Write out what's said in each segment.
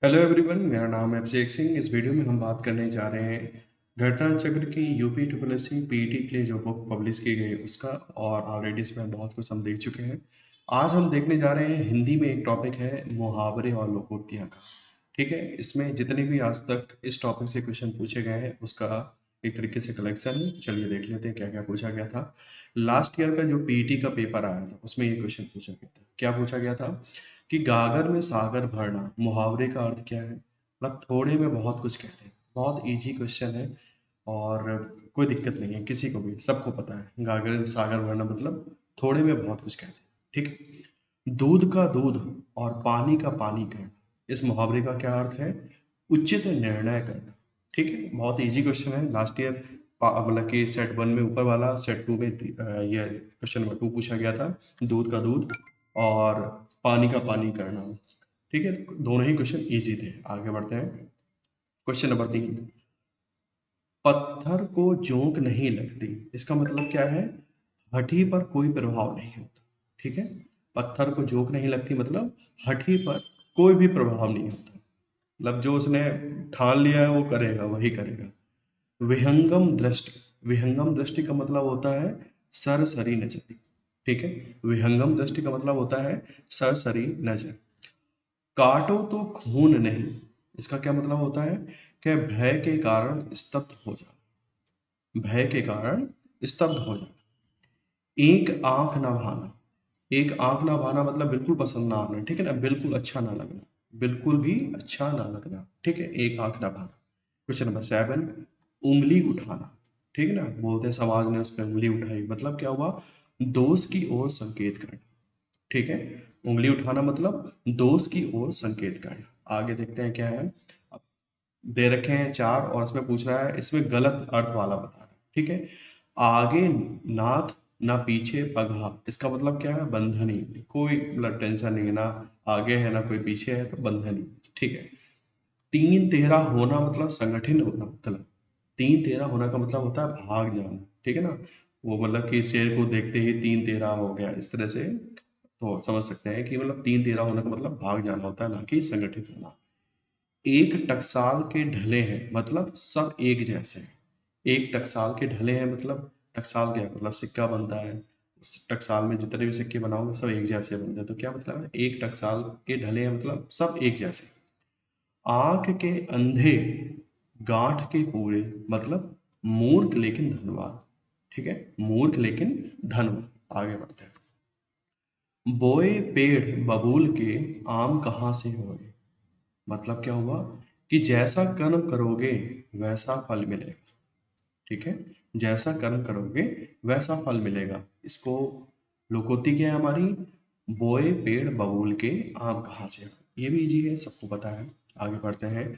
Hello everyone, मेरा नाम है अभिषेक सिंह। इस वीडियो में हम बात करने जा रहे हैं घटना चक्र की UP triple S C PET के लिए जो बुक पब्लिश की गई उसका। और ऑलरेडी इसमें बहुत कुछ हम देख चुके हैं। आज हम देखने जा रहे हैं हिंदी में एक टॉपिक है मुहावरे और लोकोक्तियाँ का। ठीक है, इसमें जितने भी आज तक इस टॉपिक से क्वेश्चन पूछे गए हैं उसका एक तरीके से कलेक्शन है। चलिए देख लेते हैं क्या क्या पूछा गया था। लास्ट ईयर का जो पीईटी का पेपर आया था उसमें ये क्वेश्चन पूछा गया था। क्या पूछा गया था कि गागर में सागर भरना, मुहावरे का अर्थ क्या है। मतलब थोड़े में बहुत कुछ कहते हैं। बहुत इजी क्वेश्चन है और कोई दिक्कत नहीं है, किसी को भी सबको पता है गागर में सागर भरना मतलब थोड़े में बहुत कुछ कहते हैं। ठीक है। दूध का दूध और पानी का पानी करना, इस मुहावरे का क्या अर्थ है? उचित निर्णय करना। ठीक है, बहुत इजी क्वेश्चन है। लास्ट ईयर मतलब कि सेट वन में ऊपर वाला, सेट टू में ये क्वेश्चन नंबर 2 पूछा गया था। दूध का दूध और पानी का पानी करना। ठीक है, दोनों ही क्वेश्चन इजी थे। आगे बढ़ते हैं। क्वेश्चन नंबर 3, पत्थर को जोंक नहीं लगती, इसका मतलब क्या है? हठी पर कोई प्रभाव नहीं होता। ठीक है, पत्थर को जोंक नहीं लगती मतलब हठी पर कोई भी प्रभाव नहीं होता। मतलब जो उसने ठान लिया है वो करेगा, वही करेगा। विहंगम दृष्टि, विहंगम दृष्टि का मतलब होता है सरसरी नजर। ठीक है, विहंगम दृष्टि का मतलब होता है सरसरी नजर। काटो तो खून नहीं, इसका क्या मतलब होता है? कि भय के कारण स्तब्ध हो जाना। भय के कारण स्तब्ध हो जाना। एक आंख ना भाना, एक आंख ना भाना मतलब बिल्कुल पसंद ना आना। ठीक है ना, बिल्कुल अच्छा ना लगना, बिल्कुल भी अच्छा ना लगना। ठीक है, एक आंख ना भाना। क्वेश्चन नंबर 7, उंगली उठाना। ठीक है ना, बोलते हैं समाज ने उस पर उंगली उठाई, मतलब क्या हुआ? दोष की ओर संकेत करना। ठीक है, उंगली उठाना मतलब दोष की ओर संकेत करना। आगे देखते हैं क्या है। दे रखे हैं 4 और इसमें पूछ रहा है इसमें गलत अर्थ वाला बताना। ठीक है, आगे नाथ ना पीछे पगहा, इसका मतलब क्या है? बंधनी। कोई मतलब टेंशन नहीं है, ना आगे है ना कोई पीछे है, तो बंधनी। ठीक है। तीन तेरा होना मतलब संगठित होना, गलत। तीन तेरा होना का मतलब होता है भाग जाना। ठीक है ना, वो मतलब कि शेर को देखते ही तीन तेरा हो गया, इस तरह से तो समझ सकते हैं कि मतलब तीन तेरा होने का मतलब भाग जाना होता है, ना कि संगठित होना। एक टकसाल के ढले हैं मतलब सब एक जैसे हैं। एक टकसाल के ढले हैं मतलब टकसाल क्या है? मतलब सिक्का बनता है, उस टकसाल में जितने भी सिक्के बनाओगे सब एक जैसे बनते हैं। तो क्या मतलब है? एक टकसाल के ढले हैं मतलब सब एक जैसे। आंख के अंधे गांठ के पूरे, मतलब मूर्ख लेकिन धनवान। ठीक है, मूर्ख लेकिन धनवान। आगे बढ़ते हैं। बोए पेड़ बबूल के, आम कहाँ से होए, मतलब क्या हुआ? कि जैसा कर्म करोगे वैसा फल मिलेगा। ठीक है, जैसा कर्म करोगे वैसा फल मिलेगा। इसको लोकोक्ति क्या है हमारी? बोए पेड़ बबूल के, आम कहाँ से होए। ये भी इजी है, सबको पता है। आगे बढ़ते हैं।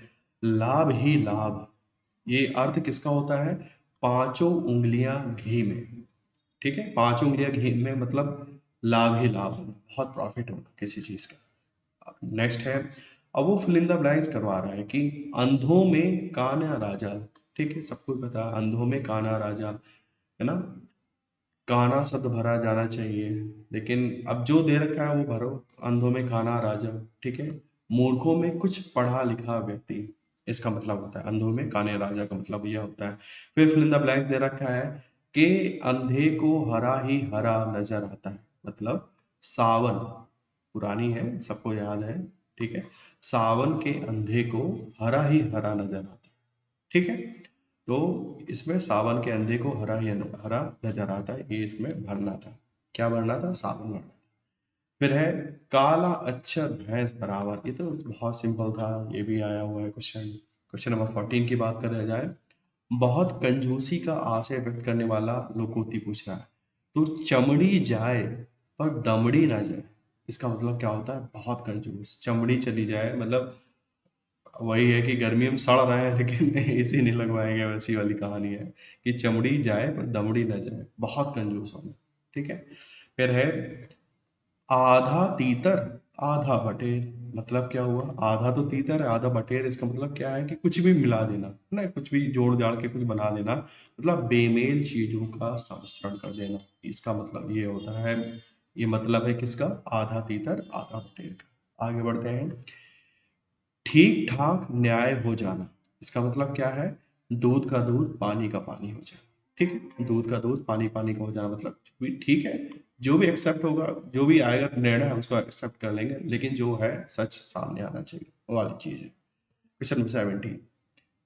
लाभ ही लाभ, ये अर्थ किसका होता है? पांचों उंगलियां घी में। ठीक है, पांचों उंगलियां घी में मतलब लाभ ही लाभ होना, बहुत प्रॉफिट होना किसी चीज का। नेक्स्ट है, अब वो फिल इन द ब्लैंक्स करवा रहा है कि अंधों में कान्हा राजा। ठीक है, सबको पता है अंधों में कान्हा राजा, है ना। कान्हा शब्द भरा जाना चाहिए, लेकिन अब जो दे रखा है वो भरो। अंधों में कान्हा राजा। ठीक है, मूर्खों में कुछ पढ़ा लिखा व्यक्ति, इसका मतलब होता है अंधों में कान्हा राजा का मतलब यह होता है। फिर फिल इन द ब्लैंक्स दे रखा है कि अंधे को हरा ही हरा नजर आता है, मतलब सावन पुरानी है, सबको याद है। ठीक है, सावन के अंधे को हरा ही हरा नजर आता है। ठीक है, तो इसमें सावन के अंधे को हरा ही हरा नजर आता है, ये इसमें भरना था। क्या भरना था? सावन भरना था। फिर है काला अक्षर भैंस बराबर, ये तो बहुत सिंपल था, ये भी आया हुआ है क्वेश्चन। क्वेश्चन नंबर 14 की बात करें जाए, बहुत कंजूसी का आशय व्यक्त करने वाला लोकोक्ति पूछ रहा है। तो चमड़ी जाए पर दमड़ी ना जाए, इसका मतलब क्या होता है? बहुत कंजूस, चमड़ी चली जाए मतलब वही है कि गर्मी में सड़ रहे हैं लेकिन एसी नहीं लगवाएंगे, वैसी वाली कहानी है कि चमड़ी जाए पर दमड़ी ना जाए, बहुत कंजूस होना। ठीक है। फिर है आधा तीतर आधा बटेर, मतलब क्या हुआ? आधा तो तीतर है आधा बटेर, इसका मतलब क्या है? कि कुछ भी मिला देना ना, कुछ भी जोड़ जाड़ के कुछ बना देना, मतलब बेमेल चीजों का सम्मिश्रण कर देना, इसका मतलब ये होता है। ये मतलब है किसका? आधा तीतर आधा बटेर का। आगे बढ़ते हैं। ठीक ठाक न्याय हो जाना, इसका मतलब क्या है? दूध का दूध पानी का पानी हो जाए। ठीक है, दूध का दूध पानी पानी का हो जाना मतलब भी ठीक है, जो भी एक्सेप्ट होगा, जो भी आएगा निर्णय हम उसको एक्सेप्ट कर लेंगे, लेकिन जो है सच सामने आना चाहिए, वो वाली चीज है। क्वेश्चन नंबर 17,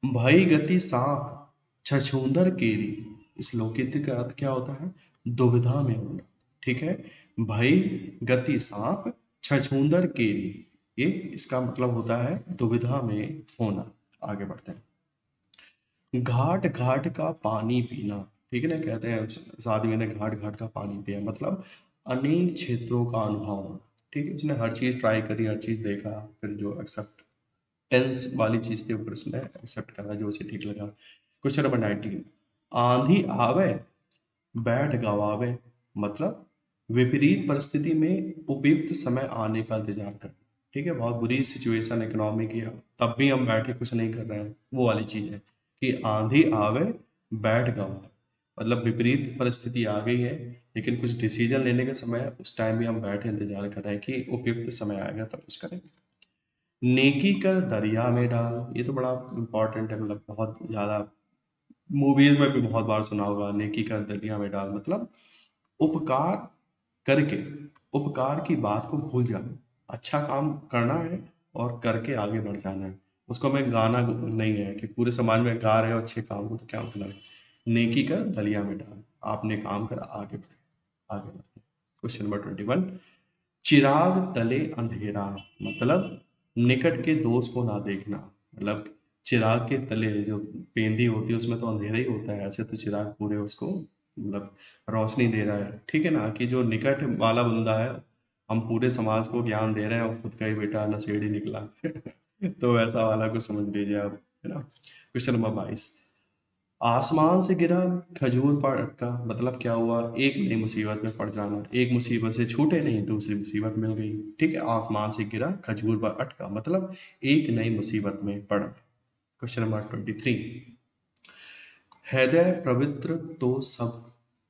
भई गति साफ छछूंदर केरी, इस लोकोक्ति का अर्थ क्या होता है? दुविधा में होना। ठीक है, भई गति साफ छछूंदर केरी, ये इसका मतलब होता है दुविधा में होना। आगे बढ़ते हैं। घाट घाट का पानी पीना, ठीक है ना, कहते हैं उस आदमी ने घाट घाट का पानी पिया, मतलब अनेक क्षेत्रों का अनुभव। ठीक है, उसने हर चीज ट्राई करी, हर चीज देखा, फिर जो एक्सेप्टेंस वाली चीज थी ऊपर उसने एक्सेप्ट करा जो उसे ठीक लगा। क्वेश्चन नंबर 19, आंधी आवे बैठ गवावे, मतलब विपरीत परिस्थिति में उपयुक्त समय आने का इंतजार करना। ठीक है, बहुत बुरी सिचुएशन इकोनॉमी की है, तब भी हम बैठे कुछ नहीं कर रहे हैं, वो वाली चीज है कि आंधी आवे बैठ गवावे, मतलब विपरीत परिस्थिति आ गई है, लेकिन कुछ डिसीजन लेने का समय है, उस टाइम भी हम बैठे इंतजार कर रहे हैं कि उपयुक्त समय आएगा तब कुछ करेंगे। नेकी कर दरिया में डाल, ये तो बड़ा इंपॉर्टेंट है, मतलब बहुत ज्यादा मूवीज में भी बहुत बार सुना होगा, नेकी कर दरिया में डाल, मतलब उपकार करके उपकार की बात को भूल जाना, अच्छा काम करना है और करके आगे बढ़ जाना है, उसको हमें गाना नहीं है कि पूरे समाज में गा रहे हो अच्छे काम को, तो क्या मतलब है? नेकी कर दलिया में डाल, आपने काम कर आगे बढ़े, आगे बढ़े। क्वेश्चन नंबर 21, चिराग तले अंधेरा, मतलब निकट के दोष को ना देखना, मतलब चिराग के तले जो पेंदी होती है उसमें तो अंधेरा ही होता है, ऐसे तो चिराग पूरे उसको मतलब रोशनी दे रहा है। ठीक है ना, कि जो निकट वाला बंदा है, हम पूरे समाज को ज्ञान दे रहे हैं और खुद का ही बेटा नशेड़ी निकला तो वैसा वाला कुछ समझ लीजिए आप, है ना। क्वेश्चन नंबर 22, आसमान से गिरा खजूर पर अटका, मतलब क्या हुआ? एक नई मुसीबत में पड़ जाना, एक मुसीबत से छूटे नहीं, दूसरी मुसीबत मिल गई। ठीक है, आसमान से गिरा खजूर पर अटका, मतलब एक नई मुसीबत में पड़। क्वेश्चन नंबर 23, हृदय पवित्र तो सब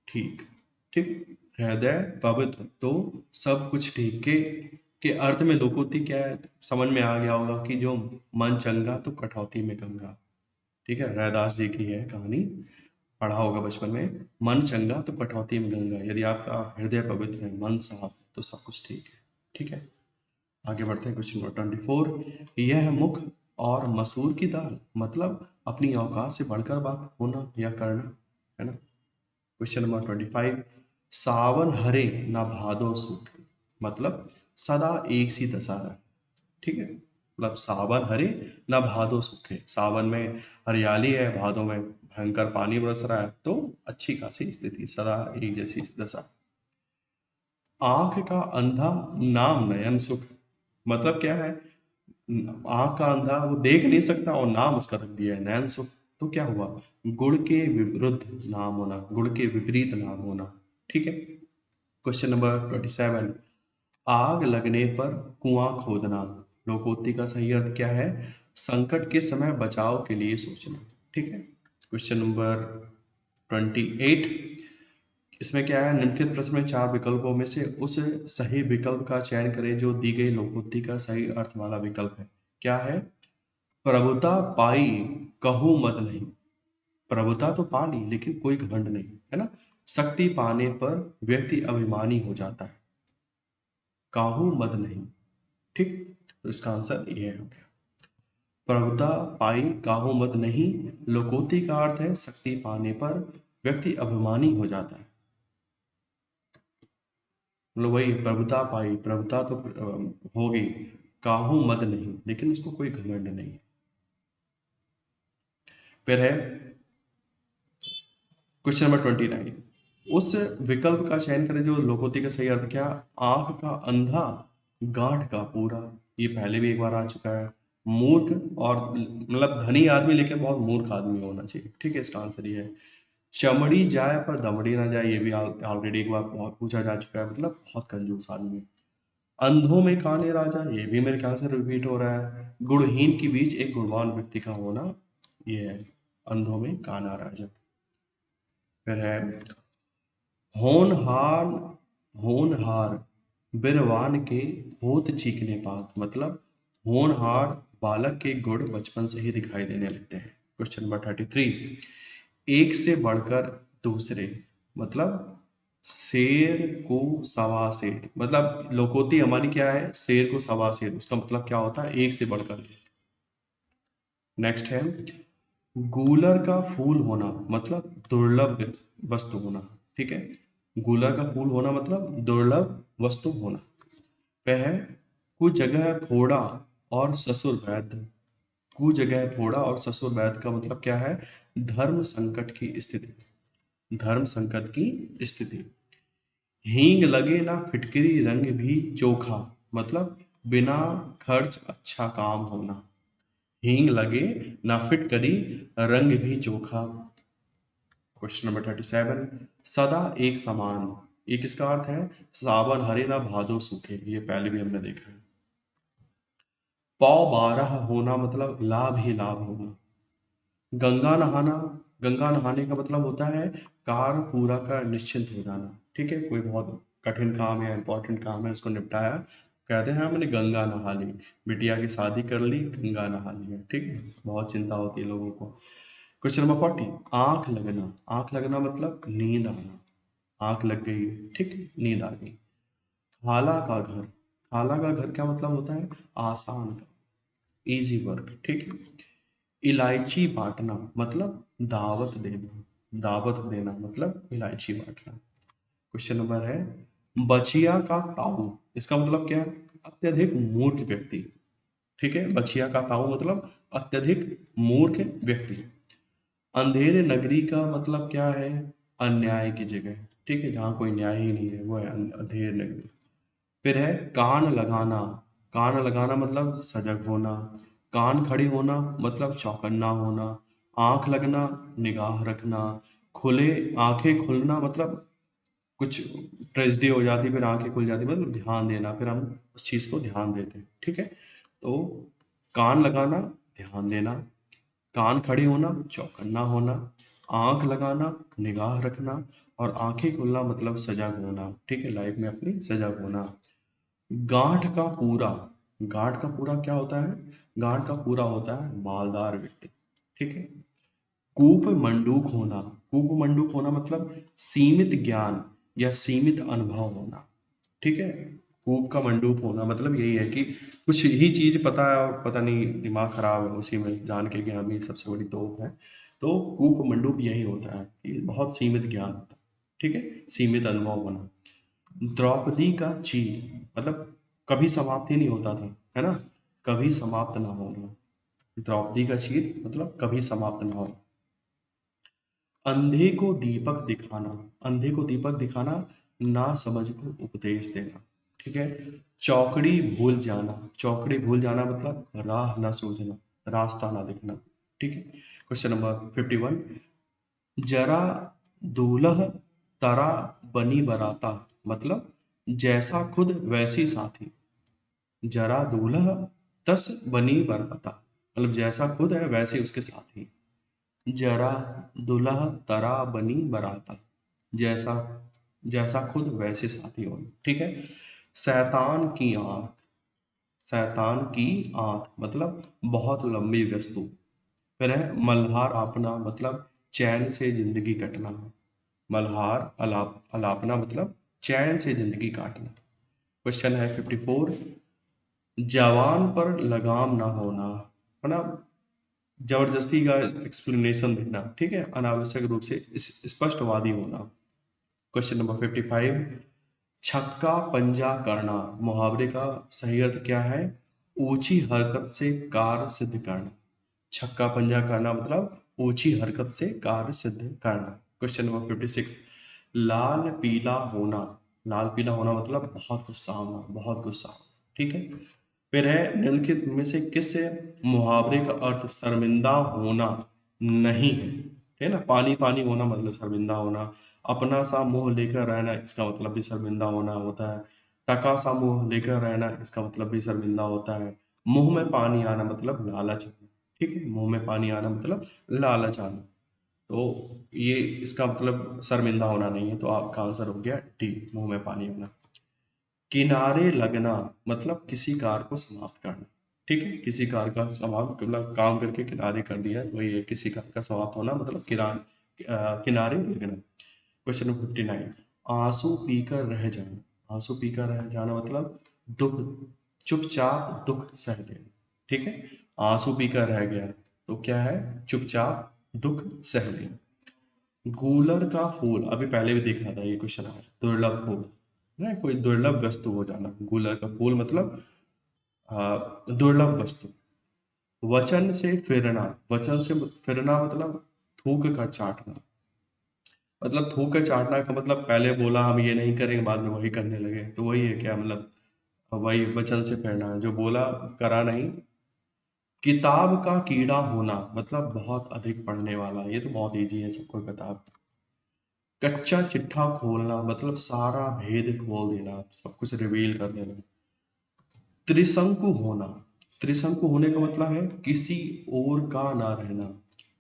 ठीक। ठीक, हृदय पवित्र तो सब कुछ ठीक के अर्थ में लोकोक्ति क्या है समझ में आ गया होगा कि जो मन चंगा तो कटौती में गंगा। ठीक है, रैदास जी की है कहानी, पढ़ा होगा बचपन में, मन चंगा तो कटौती में गंगा, यदि आपका हृदय पवित्र है, मन साफ है, तो सब कुछ ठीक है। ठीक है, आगे बढ़ते हैं। क्वेश्चन नंबर 24, यह मुख और मसूर की दाल, मतलब अपनी औकात से बढ़कर बात होना या करना, है ना। क्वेश्चन नंबर 25, सावन हरे ना भादो सूखे, मतलब सदा एक सी दशा रहे। ठीक है, मतलब सावन हरे ना भादो सूखे, सावन में हरियाली है, भादो में भयंकर पानी बरस रहा है, तो अच्छी खासी स्थिति, सदा एक जैसी दशा। आंख का अंधा नाम नयन सुख, मतलब क्या है? आंख का अंधा वो देख नहीं सकता और नाम उसका रख दिया है नयन सुख, तो क्या हुआ? गुण के विरुद्ध नाम होना, गुण के विपरीत नाम होना। ठीक है, क्वेश्चन नंबर 27, आग लगने पर कुआं खोदना, लोकोक्ति का सही अर्थ क्या है? संकट के समय बचाव के लिए सोचना। ठीक है, क्वेश्चन नंबर 28, इसमें क्या है? निम्नलिखित प्रश्न में 4 विकल्पों में से उस सही विकल्प का चयन करें जो दी गई लोकोक्ति का सही अर्थ वाला विकल्प है। क्या है? प्रभुता पाई कहूँ मत नहीं, प्रभुता तो पा ली लेकिन कोई घमंड नहीं, है ना। शक्ति पाने पर व्यक्ति अभिमानी हो जाता है, काहू मद नहीं। ठीक, तो इसका आंसर ये हो गया, प्रभुता पाई काहू मद नहीं, लोकोक्ति का अर्थ है शक्ति पाने पर व्यक्ति अभिमानी हो जाता है, मतलब वही प्रभुता पाई, प्रभुता तो होगी, काहू मद नहीं, लेकिन उसको कोई घमंड नहीं। फिर है क्वेश्चन नंबर 29, उस विकल्प का चयन करें जो लोकोक्ति का सही अर्थ क्या? आंख का अंधा गांठ का पूरा, ये पहले भी एक बार आ चुका है। मूर्ख और मतलब धनी आदमी लेकिन बहुत मूर्ख आदमी होना चाहिए। ठीक है, इसका आंसर ये है। चमड़ी जाए पर दमड़ी ना जाए, ये भी ऑलरेडी एक बार बहुत पूछा जा चुका है, मतलब बहुत कंजूस आदमी। अंधों में काने राजा, ये भी मेरे ख्याल से रिपीट हो रहा है। गुणहीन के बीच एक गुणवान व्यक्ति का होना, ये है अंधों में काना राजा। फिर है होनहार होनहार बिरवान के होत चीखने पात, मतलब होनहार बालक के गुण बचपन से ही दिखाई देने लगते हैं। क्वेश्चन नंबर 33, एक से बढ़कर दूसरे मतलब शेर को सवा शेर, मतलब लोकोक्ति हमारी क्या है, शेर को सवा शेर, उसका मतलब क्या होता है, एक से बढ़कर। नेक्स्ट है गूलर का फूल होना मतलब दुर्लभ वस्तु होना। ठीक है, गूलर का फूल होना मतलब दुर्लभ वस्तु होना। वह है कुछ जगह फोड़ा और ससुर वैद्य। कुछ जगह फोड़ा और ससुर वैद्य का मतलब क्या है, धर्म संकट की स्थिति, धर्म संकट की स्थिति। हींग लगे ना फिटकरी रंग भी चोखा मतलब बिना खर्च अच्छा काम होना। हींग लगे ना फिटकरी रंग भी चोखा। क्वेश्चन नंबर 37, सदा एक समान, ये किसका अर्थ है, सावन हरे ना भादो सूखे, ये पहले भी हमने देखा है। पौ 12 होना मतलब लाभ ही लाभ होना। गंगा नहाना, गंगा नहाने का मतलब होता है कार्य पूरा कर निश्चिंत हो जाना। ठीक है, कोई बहुत कठिन काम या इंपॉर्टेंट काम है उसको निपटाया, कहते हैं हमने गंगा नहा ली, बिटिया की शादी कर ली, गंगा नहा ली है। ठीक है, बहुत चिंता होती है लोगों को। क्वेश्चन नंबर 40, आंख लगना, आंख लगना मतलब नींद आना, आंख लग गई, ठीक, नींद आ गई। खाला का घर, खाला का घर क्या मतलब होता है, आसान का, इजी वर्क। ठीक है, इलायची बांटना मतलब दावत देना, दावत देना मतलब इलायची बांटना। क्वेश्चन नंबर है बचिया का ताऊ, इसका मतलब क्या है, अत्यधिक मूर्ख व्यक्ति। ठीक है, बचिया का ताऊ मतलब अत्यधिक मूर्ख व्यक्ति। अंधेरे नगरी का मतलब क्या है, अन्याय की जगह। ठीक है, जहाँ कोई न्याय ही नहीं है वो है अंधेर नगरी। फिर है कान लगाना, कान लगाना मतलब सजग होना। कान खड़ी होना मतलब चौकन्ना होना। आंख लगना निगाह रखना। खुले, आंखें खुलना मतलब कुछ ट्रेजेडी हो जाती फिर आंखें खुल जाती मतलब ध्यान देना, फिर हम उस चीज को ध्यान देते हैं। ठीक है, तो कान लगाना ध्यान देना, कान खड़े होना चौकन्ना होना, आंख लगाना निगाह रखना, और आंखें खुलना मतलब सजग होना। ठीक है, लाइफ में अपनी सजग होना। गांठ का पूरा, गांठ का पूरा क्या होता है, गांठ का पूरा होता है मालदार व्यक्ति। ठीक है, कूप मंडूक होना, कूप मंडूक होना मतलब सीमित ज्ञान या सीमित अनुभव होना। ठीक है, कूप का मंडूक होना मतलब यही है कि कुछ ही चीज पता है और पता नहीं दिमाग खराब है उसी में जान के कि हमें सबसे बड़ी तोप है। तो कूप मंडूक यही होता है कि बहुत सीमित ज्ञान होता है। ठीक है, सीमित अनुभव होना। द्रौपदी का चीर मतलब कभी समाप्त ही नहीं होता था, है ना, कभी समाप्त ना होना। द्रौपदी का चीर मतलब कभी समाप्त ना हो। अंधे को दीपक दिखाना, अंधे को दीपक दिखाना, ना समझ को उपदेश देना। ठीक है, चौकड़ी भूल जाना, चौकड़ी भूल जाना मतलब राह ना सूझना, रास्ता ना दिखना। ठीक है, क्वेश्चन नंबर 51, जरा दूल्ह तरा बनी बराता मतलब जैसा खुद वैसी साथी। जरा दूल्ह तस बनी बराता मतलब जैसा खुद है वैसे उसके साथी। जरा दुल्हा तरा बनी बराता, जैसा, जैसा खुद वैसे साथी हो। ठीक है, शैतान की आंख, शैतान की आंख मतलब बहुत लंबी वस्तु। फिर है मल्हार आपना मतलब चैन से जिंदगी कटना। मल्हार अलापना मतलब चैन से जिंदगी काटना। क्वेश्चन है 54, जवान पर लगाम ना होना मतलब जबरदस्ती का एक्सप्लेनेशन देना। ठीक है, अनावश्यक रूप से स्पष्टवादी होना। क्वेश्चन नंबर 55, छक्का पंजा करना, मुहावरे का सही अर्थ क्या है, ऊंची हरकत से कार्य सिद्ध करना। छक्का पंजा करना मतलब ऊंची हरकत से कार्य सिद्ध करना। क्वेश्चन नंबर 56, लाल पीला होना, लाल पीला होना मतलब बहुत गुस्सा होना, बहुत गुस्सा। ठीक है, फिर है निम्नलिखित में से किस मुहावरे का अर्थ शर्मिंदा होना नहीं है। है ना, पानी पानी होना मतलब शर्मिंदा होना। अपना सा मुंह लेकर रहना इसका मतलब भी शर्मिंदा होना होता है। टका सा मुंह लेकर रहना इसका मतलब भी शर्मिंदा होता है। मुंह में पानी आना मतलब लालच आना। ठीक है, मुंह में पानी आना मतलब लालच आना। तो ये इसका मतलब शर्मिंदा होना नहीं है, तो आपका आंसर हो गया डी, मुंह में पानी आना। किनारे लगना मतलब किसी कार्य को समाप्त करना। ठीक है, किसी कार्य का समाप्त मतलब काम करके किनारे कर दिया, वही है किसी कार्य का समाप्त होना मतलब किनारे लगना। क्वेश्चन नंबर 59, आंसू पीकर रह जाना। आंसू पीकर रह जाना मतलब दुख, चुपचाप दुख सह लेना। ठीक है, आंसू पीकर रह गया तो क्या है, चुपचाप दुख सह लेना। गूलर का फूल, अभी पहले भी देखा था ये क्वेश्चन आया, दुर्लभ फूल ना, कोई दुर्लभ वस्तु हो जाना। गूलर का फूल मतलब दुर्लभ वस्तु। वचन से फिरना, वचन से फिरना मतलब थूक कर चाटना। मतलब थूक कर चाटना का मतलब पहले बोला हम ये नहीं करेंगे, बाद में वही करने लगे, तो वही है क्या मतलब, वही वचन से फिरना, जो बोला करा नहीं। किताब का कीड़ा होना मतलब बहुत अधिक पढ़ने वाला, ये तो बहुत इजी है, सबको पता है। कच्चा चिट्ठा खोलना मतलब सारा भेद खोल देना, सब कुछ रिवील कर देना। त्रिशंकु होना, त्रिशंकु होने का मतलब है किसी और का ना रहना।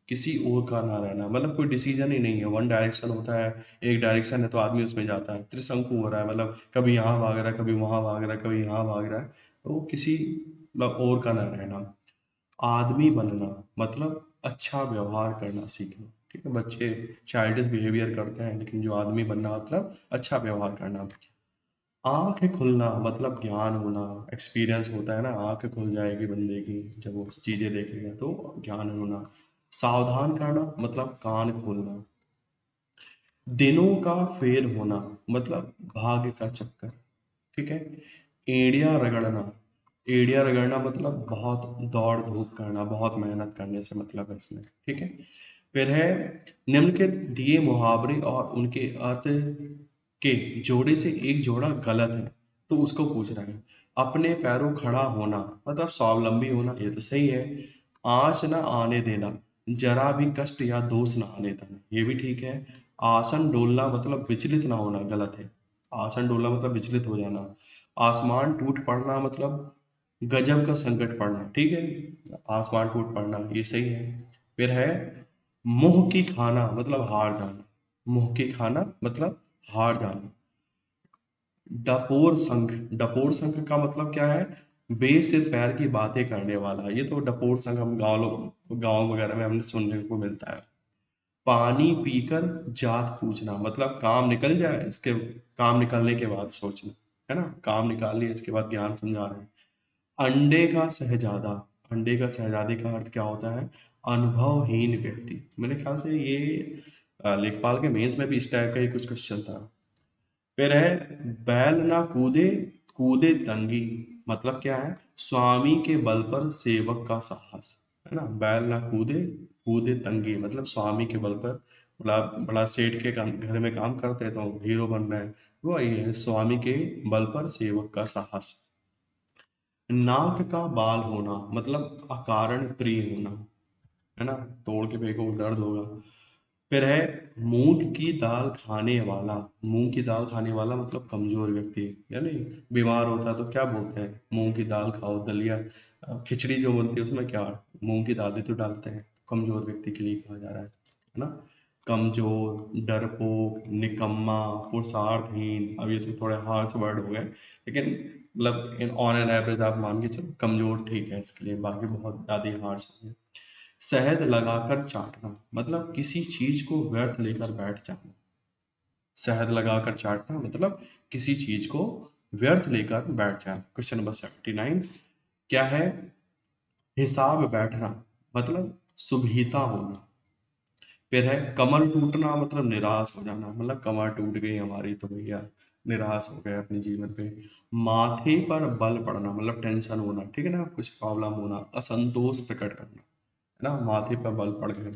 किसी और का ना रहना मतलब कोई डिसीजन ही नहीं है, वन डायरेक्शन होता है, एक डायरेक्शन है तो आदमी उसमें जाता है। त्रिशंकु हो रहा है मतलब कभी यहाँ भाग रहा है, कभी वहां भाग रहा है, कभी यहाँ भाग रहा है, तो किसी मतलब और का ना रहना। आदमी बनना मतलब अच्छा व्यवहार करना सीखना। ठीक है, बच्चे चाइल्डिश बिहेवियर करते हैं, लेकिन जो आदमी बनना मतलब अच्छा व्यवहार करना। आंख खुलना मतलब ज्ञान होना, एक्सपीरियंस होता है ना, आंख खुल जाएगी बंदे की जब वो चीजें देखेगा, तो ज्ञान होना। सावधान करना मतलब कान खोलना। दिनों का फेर होना मतलब भाग्य का चक्कर। ठीक है, एड़िया रगड़ना, एड़िया रगड़ना मतलब बहुत दौड़ धूप करना, बहुत मेहनत करने से मतलब है इसमें। ठीक है, फिर है निम्न के दिए मुहावरे और उनके अर्थ के जोड़े से एक जोड़ा गलत है, तो उसको पूछ रहा है। अपने पैरों खड़ा होना मतलब स्वावलंबी होना, ये तो सही है। आंच न आने देना, जरा भी कष्ट या दोष न आने देना, ये भी ठीक है। आसन डोलना मतलब विचलित ना होना, गलत है। आसन डोलना मतलब विचलित हो जाना। आसमान टूट पड़ना मतलब गजब का संकट पड़ना, ठीक है, आसमान टूट पड़ना, ये सही है। फिर है मुंह की खाना मतलब हार जाना। मुंह की खाना मतलब हार जाना। डपोर संख, डपोर संख का मतलब क्या है, बे सिर पैर की बातें करने वाला, ये तो डपोर संख हम गाँव वगैरह में हमने सुनने को मिलता है। पानी पीकर जात पूछना मतलब काम निकल जाए, इसके काम निकलने के बाद सोचना, है ना, काम निकाल लिया इसके बाद ज्ञान समझा रहे हैं। अंडे का शहजादा, अंडे का शहजादे का अर्थ क्या होता है, अनुभवहीन व्यक्ति। मेरे ख्याल से ये लेखपाल के मेंस में भी इस टाइप का ही कुछ क्वेश्चन था। फिर है बैल ना कूदे, कूदे तंगी, मतलब क्या है, स्वामी के बल पर सेवक का साहस, है ना। बैल ना कूदे, कूदे तंगी मतलब स्वामी के बल पर, बड़ा बड़ा सेठ के घर में काम करते हैं तो हीरो बन रहे हैं, वो ये है स्वामी के बल पर सेवक का साहस। नाक का बाल होना मतलब अकारण प्रिय होना, है ना, तोड़ के फेंको दर्द होगा। फिर है मूंग की दाल खाने वाला, मूंग की दाल खाने वाला मतलब कमजोर व्यक्ति, यानी बीमार होता है तो क्या बोलते हैं, मूंग की दाल खाओ, दलिया खिचड़ी जो बनती है उसमें क्या मूंग की दाल ही तो डालते हैं, कमजोर व्यक्ति के लिए कहा जा रहा है ना। कमजोर, डरपोक, निकम्मा, पुरुषार्थहीन, अब ये तो थोड़े हार्श वर्ड हो गए, लेकिन मतलब इन ऑन एन एवरेज आप मान के चलो कमजोर ठीक है इसके लिए, बाकी बहुत ज्यादा हार्श हो गए। शहद लगाकर चाटना मतलब किसी चीज को व्यर्थ लेकर बैठ जाना। शहद लगाकर चाटना मतलब किसी चीज को व्यर्थ लेकर बैठ जाना। क्वेश्चन नंबर 79, क्या है, हिसाब बैठना मतलब सुभीता होना। फिर है कमर टूटना मतलब निराश हो जाना, मतलब कमर टूट गई हमारी तो भैया निराश हो गए अपने जीवन पे। माथे पर बल पड़ना मतलब टेंशन होना, ठीक है ना, कुछ प्रॉब्लम होना। असंतोष प्रकट करना, है ना, माथे पर बल पड़ गए,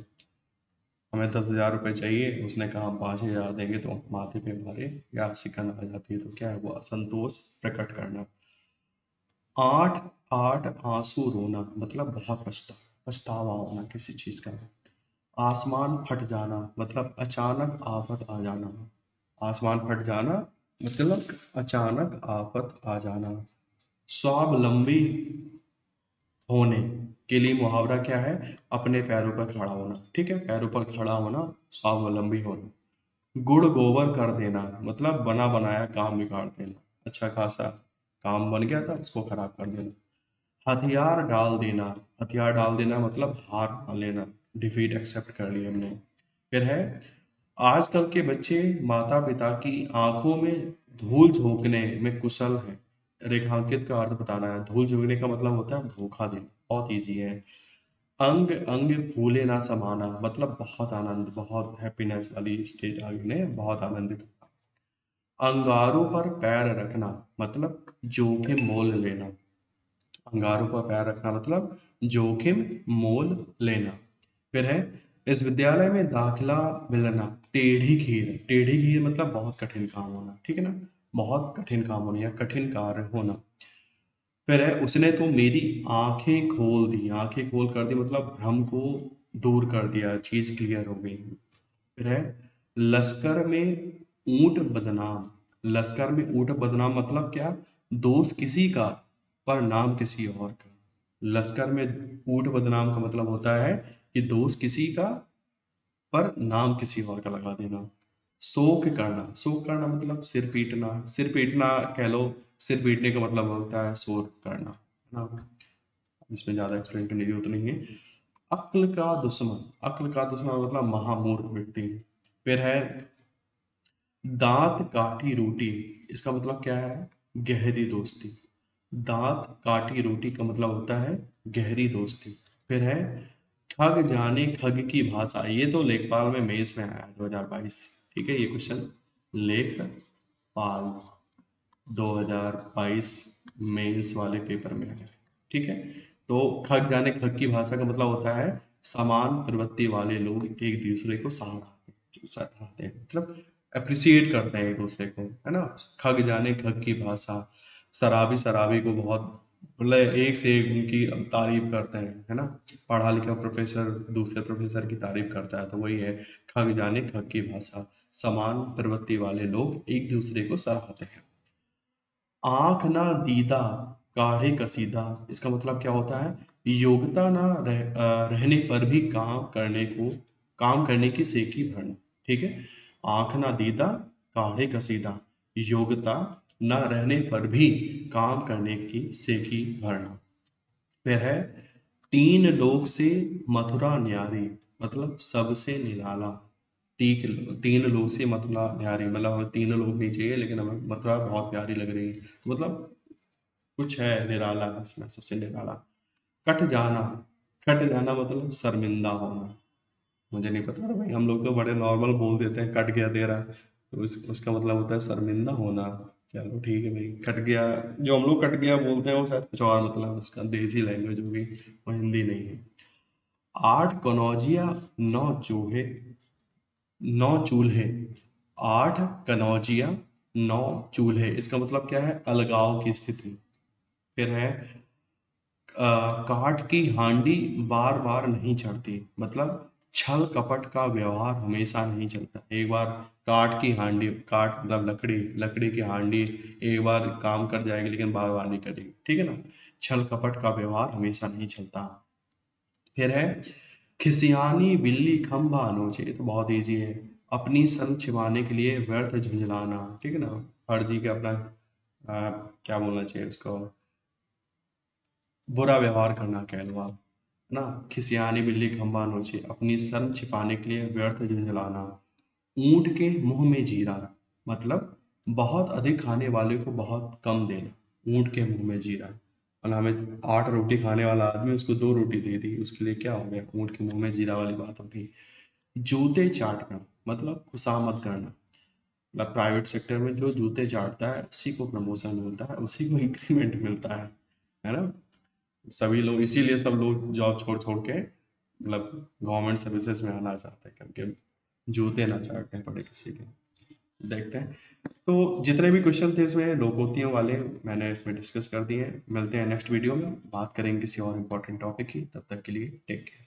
हमें 10,000 रुपये चाहिए, उसने कहा हम 5,000 देंगे, तो माथे पे हमारे या सिकन आ जाती है, तो क्या है वो असंतोष प्रकट करना। आठ आठ आंसू रोना मतलब बहुत पछतावा होना किसी चीज का। आसमान फट जाना मतलब अचानक आफत आ जाना। आसमान फट जाना मतलब अचानक आफत आ जाना। स्वावलंबी होने के लिए मुहावरा क्या है, अपने पैरों पर खड़ा होना, ठीक है, पैरों पर खड़ा होना, स्वावलंबी होना। गुड़ गोबर कर देना मतलब बना बनाया काम बिगाड़ देना, अच्छा खासा काम बन गया था उसको खराब कर देना। हथियार डाल देना, हथियार डाल देना मतलब हार मान लेना, डिफीट एक्सेप्ट कर लिया हमने। फिर है आजकल के बच्चे माता पिता की आंखों में धूल झोंकने में कुशल हैं। रेखांकित का अर्थ बताना है। धूल झोंकने का मतलब होता है धोखा देना, बहुत इजी है। अंग अंग फूले ना समाना मतलब बहुत आनंद, बहुत हैप्पीनेस वाली स्टेट आ गई, बहुत आनंदित। अंगारों पर पैर रखना मतलब जोखिम मोल लेना, अंगारों पर पैर रखना मतलब जोखिम मोल लेना। फिर है इस विद्यालय में दाखिला मिलना, टेढ़ी खीर, टेढ़ी खीर मतलब बहुत कठिन काम होना, ठीक है ना, बहुत कठिन काम होना या कठिन कार्य होना। फिर है उसने तो मेरी आंखें खोल दी, आंखें खोल कर दी मतलब भ्रम को दूर कर दिया, चीज क्लियर हो गई। फिर है लश्कर में ऊंट बदनाम, लश्कर में ऊंट बदनाम मतलब क्या, दोष किसी का पर नाम किसी और का। लश्कर में ऊंट बदनाम का मतलब होता है कि दोष किसी का पर नाम किसी और का लगा देना। शोक करना, शोक करना मतलब सिर पीटना, सिर पीटना कह लो, सिर पीटने का मतलब होता है शोक करना, है ना। इसमें ज्यादा एक्सप्लेन करने की जरूरत नहीं है। अक्ल का दुश्मन, अक्ल का दुश्मन मतलब महामूर्ख व्यक्ति। फिर है दांत काटी रोटी, इसका मतलब क्या है, गहरी दोस्ती। दांत काटी रोटी का मतलब होता है गहरी दोस्ती। फिर है खग जाने खग की भाषा, ये तो लेखपाल में मेंस में आया 2022, ठीक है, ये क्वेश्चन लेखपाल 2022 मेंस वाले पेपर में आया है, ठीक है। तो खग जाने खग की भाषा का मतलब होता है समान प्रवृत्ति वाले लोग एक दूसरे को सराहते हैं, मतलब अप्रिसिएट करते हैं एक दूसरे को, है ना। खग जाने खग की भाषा, शराबी शराबी को बहुत मतलब एक से एक उनकी तारीफ करते हैं, है ना। पढ़ा लिखा प्रोफेसर दूसरे प्रोफेसर की तारीफ करता है, तो वही है खग जाने खग की भाषा, समान प्रवृत्ति वाले लोग एक दूसरे को सराहते हैं। आंख ना दीदा काढ़े कसीदा, इसका मतलब क्या होता है, योग्यता ना रहने पर भी काम करने की सेकी भरना, ठीक है। आंख ना दीदा काढ़े कसीदा, योग्यता न रहने पर भी काम करने की सेकी भरना। फिर है तीन लोक से मथुरा न्यारी मतलब सबसे निराला, तीन लोग से मथुरा न्यारी मतलब हमें तीन लोग नहीं चाहिए लेकिन हमें मथुरा बहुत प्यारी लग रही है, तो मतलब कुछ है निराला है इसमें, सबसे निराला। कट जाना, कट जाना मतलब शर्मिंदा होना, मुझे नहीं पता था भाई, हम लोग तो बड़े नॉर्मल बोल देते हैं कट गया तेरा, तो उसका मतलब होता है शर्मिंदा होना। चलो ठीक है भाई, कट गया, जो हम लोग कट गया बोलते हैं वो शायद कुछ और मतलब उसका देसी लैंग्वेज होगी, वो हिंदी नहीं है। आठ कनौजिया नौ चूहे, नौ चूल्हे, आठ कनौजिया नौ चूल्हे, इसका मतलब क्या है, अलगाव की स्थिति। फिर है काठ की हांडी बार बार नहीं चढ़ती मतलब छल कपट का व्यवहार हमेशा नहीं चलता। एक बार काठ की हांडी, काठ मतलब लकड़ी, लकड़ी की हांडी एक बार काम कर जाएगी लेकिन बार बार नहीं करेगी, ठीक है ना। छल कपट का व्यवहार हमेशा नहीं चलता। फिर है खिसियानी बिल्ली खंभा नोचे, ये तो बहुत इजी है, अपनी शर्म छिपाने के लिए व्यर्थ झुंझलाना, ठीक है ना, फर्जी के अपना क्या बोलना चाहिए उसको, बुरा व्यवहार करना कह लो आप, है ना। खिसियानी बिल्ली खंभा नोचे, अपनी शर्म छिपाने के लिए व्यर्थ झुंझलाना। ऊंट के मुंह में जीरा मतलब बहुत अधिक खाने वाले को बहुत कम देना, ऊंट के मुंह में जीरा मतलब हमें 8 रोटी खाने वाला आदमी उसको 2 रोटी दे दी, उसके लिए क्या हो गया, ऊंट के मुंह में जीरा वाली बात हो गई। जूते चाटना मतलब खुशामद करना, मतलब प्राइवेट सेक्टर में जो जूते चाटता है उसी को प्रमोशन मिलता है, उसी को इंक्रीमेंट मिलता है ना। सभी लोग इसीलिए सब लोग जॉब छोड़ छोड़ के मतलब गवर्नमेंट सर्विसेज में आना चाहते हैं, क्योंकि जूते ना चाटने पड़े किसी के। देखते हैं, तो जितने भी क्वेश्चन थे इसमें लोकोक्तियों वाले मैंने इसमें डिस्कस कर दिए हैं। मिलते हैं नेक्स्ट वीडियो में, बात करेंगे किसी और इम्पोर्टेंट टॉपिक की, तब तक के लिए टेक केयर।